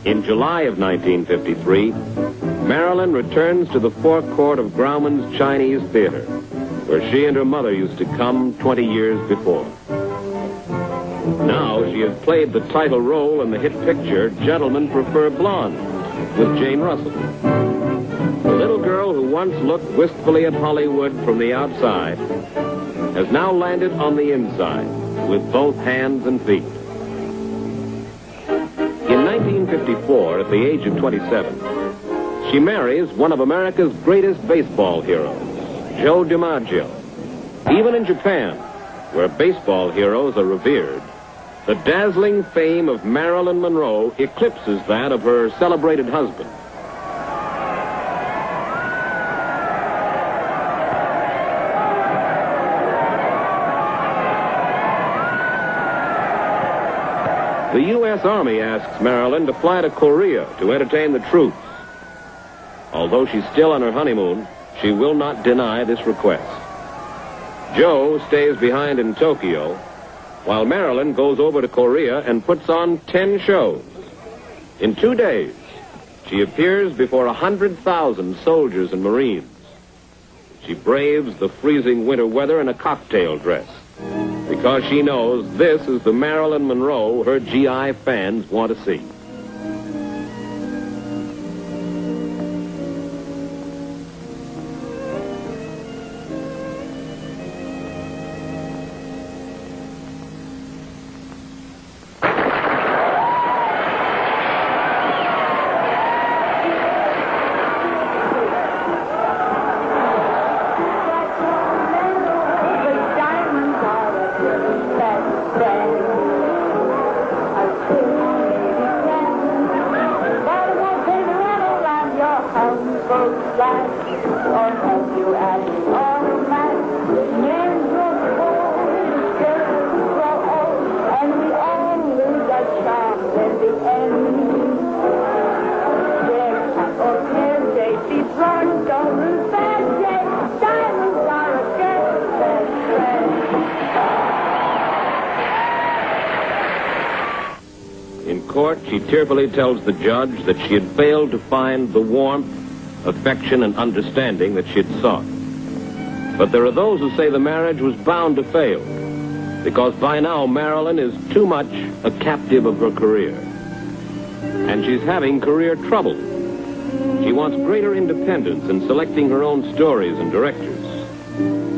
In July of 1953, Marilyn returns to the forecourt of Grauman's Chinese Theater, where she and her mother used to come 20 years before. Now she has played the title role in the hit picture Gentlemen Prefer Blondes with Jane Russell. The little girl who once looked wistfully at Hollywood from the outside has now landed on the inside with both hands and feet. In 1954, at the age of 27, she marries one of America's greatest baseball heroes, Joe DiMaggio. Even in Japan, where baseball heroes are revered, the dazzling fame of Marilyn Monroe eclipses that of her celebrated husband. The U.S. Army asks Marilyn to fly to Korea to entertain the troops. Although she's still on her honeymoon, she will not deny this request. Joe stays behind in Tokyo, while Marilyn goes over to Korea and puts on 10 shows. In 2 days, she appears before 100,000 soldiers and Marines. She braves the freezing winter weather in a cocktail dress, because she knows this is the Marilyn Monroe her GI fans want to see. In court, she tearfully tells the judge that she had failed to find the warmth, affection, and understanding that she had sought. But there are those who say the marriage was bound to fail, because by now Marilyn is too much a captive of her career. And she's having career trouble. She wants greater independence in selecting her own stories and directors.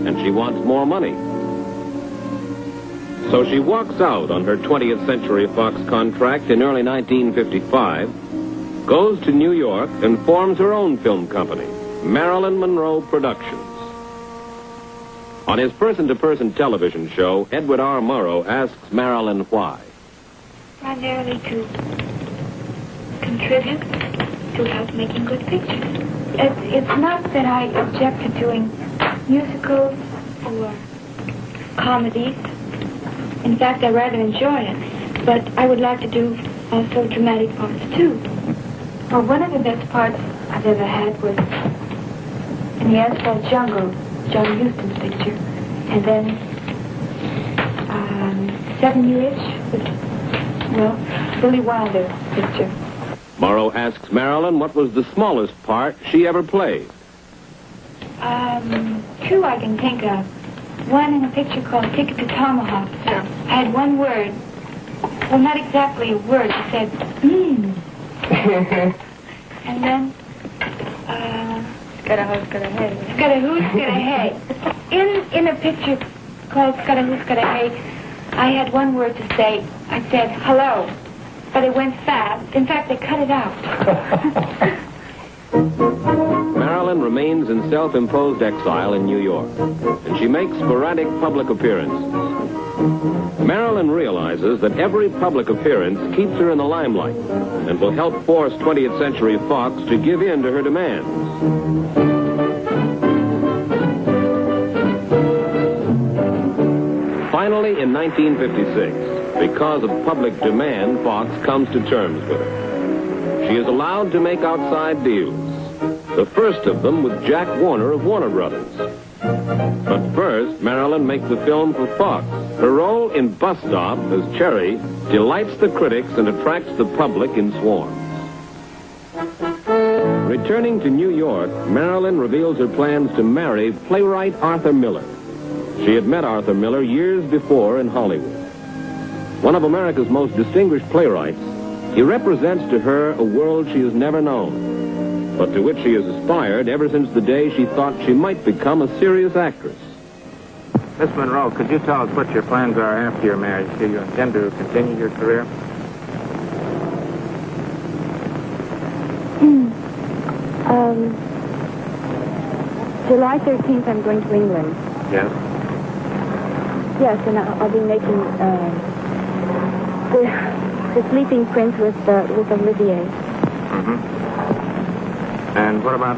And she wants more money. So she walks out on her 20th Century Fox contract in early 1955, goes to New York, and forms her own film company, Marilyn Monroe Productions. On his person-to-person television show, Edward R. Murrow asks Marilyn why. Primarily to contribute to help making good pictures. It's not that I object to doing musicals or comedies. In fact, I rather enjoy it. But I would like to do also dramatic parts, too. Well, one of the best parts I've ever had was in the Asphalt Jungle, John Huston's picture. And then 7 Years with, well, Billy Wilder's picture. Morrow asks Marilyn what was the smallest part she ever played. 2 I can think of. One in a picture called Ticket to Tomahawk. I had one word. Well, not exactly a word. It said, And then, Scudahoo, Scudahoo. Scudahoo, Scudahoo. In a picture called Scudahoo, Scudahoo, I had one word to say. I said, hello. But it went fast. In fact, they cut it out. Marilyn remains in self-imposed exile in New York, and she makes sporadic public appearances. Marilyn realizes that every public appearance keeps her in the limelight and will help force 20th Century Fox to give in to her demands. Finally, in 1956, because of public demand, Fox comes to terms with her. She is allowed to make outside deals. The first of them with Jack Warner of Warner Brothers. But first, Marilyn makes the film for Fox. Her role in Bus Stop as Cherry delights the critics and attracts the public in swarms. Returning to New York, Marilyn reveals her plans to marry playwright Arthur Miller. She had met Arthur Miller years before in Hollywood. One of America's most distinguished playwrights, he represents to her a world she has never known, but to which she has aspired ever since the day she thought she might become a serious actress. Miss Monroe, could you tell us what your plans are after your marriage? Do you intend to continue your career? July 13th, I'm going to England. Yes. Yes, and I'll be making the Sleeping Prince with Olivier. Mm-hmm. And what about,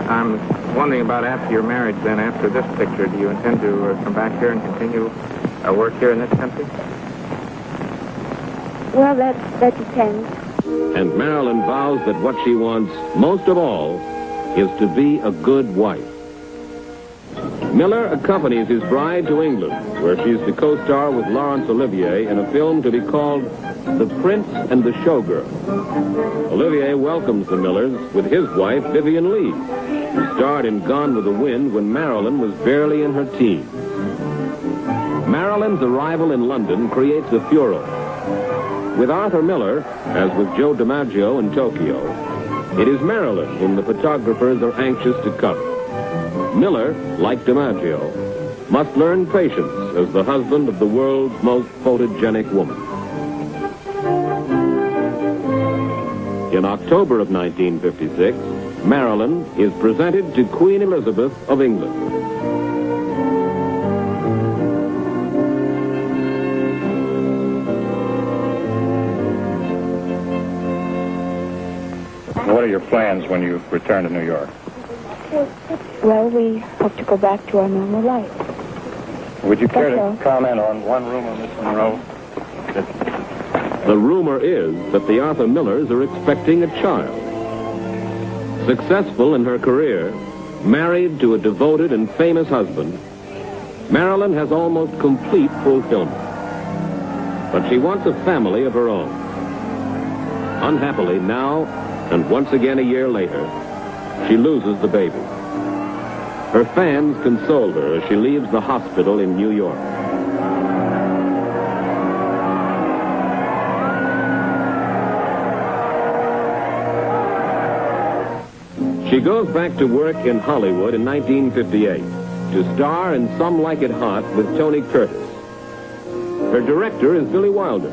I'm wondering about after your marriage, then, after this picture, do you intend to come back here and continue work here in this country? Well, that depends. And Marilyn vows that what she wants most of all is to be a good wife. Miller accompanies his bride to England, where she's to co-star with Laurence Olivier in a film to be called The Prince and the Showgirl. Olivier welcomes the Millers with his wife, Vivien Leigh, who starred in Gone with the Wind when Marilyn was barely in her teens. Marilyn's arrival in London creates a furor. With Arthur Miller, as with Joe DiMaggio in Tokyo, it is Marilyn whom the photographers are anxious to cover. Miller, like DiMaggio, must learn patience as the husband of the world's most photogenic woman. In October of 1956, Marilyn is presented to Queen Elizabeth of England. What are your plans when you return to New York? Well, we hope to go back to our normal life. Would you care That's all. to comment on one rumor, Miss Monroe? The rumor is that the Arthur Millers are expecting a child. Successful in her career, married to a devoted and famous husband, Marilyn has almost complete fulfillment. But she wants a family of her own. Unhappily, now, and once again a year later, she loses the baby. Her fans console her as she leaves the hospital in New York. She goes back to work in Hollywood in 1958 to star in Some Like It Hot with Tony Curtis. Her director is Billy Wilder.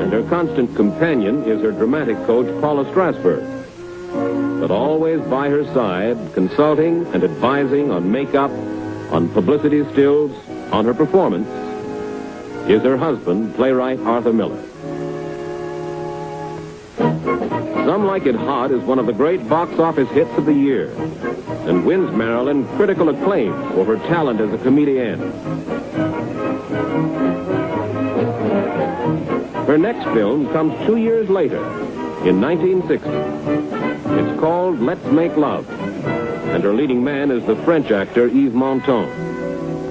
And her constant companion is her dramatic coach, Paula Strasberg. But always by her side, consulting and advising on makeup, on publicity stills, on her performance, is her husband, playwright Arthur Miller. Some Like It Hot is one of the great box office hits of the year and wins Marilyn critical acclaim for her talent as a comedienne. Her next film comes 2 years later, in 1960. It's called Let's Make Love, and her leading man is the French actor Yves Montand.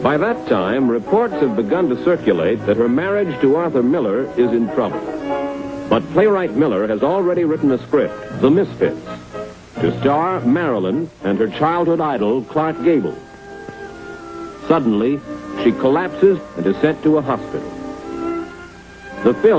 By that time, reports have begun to circulate that her marriage to Arthur Miller is in trouble. But playwright Miller has already written a script, The Misfits, to star Marilyn and her childhood idol, Clark Gable. Suddenly, she collapses and is sent to a hospital. The film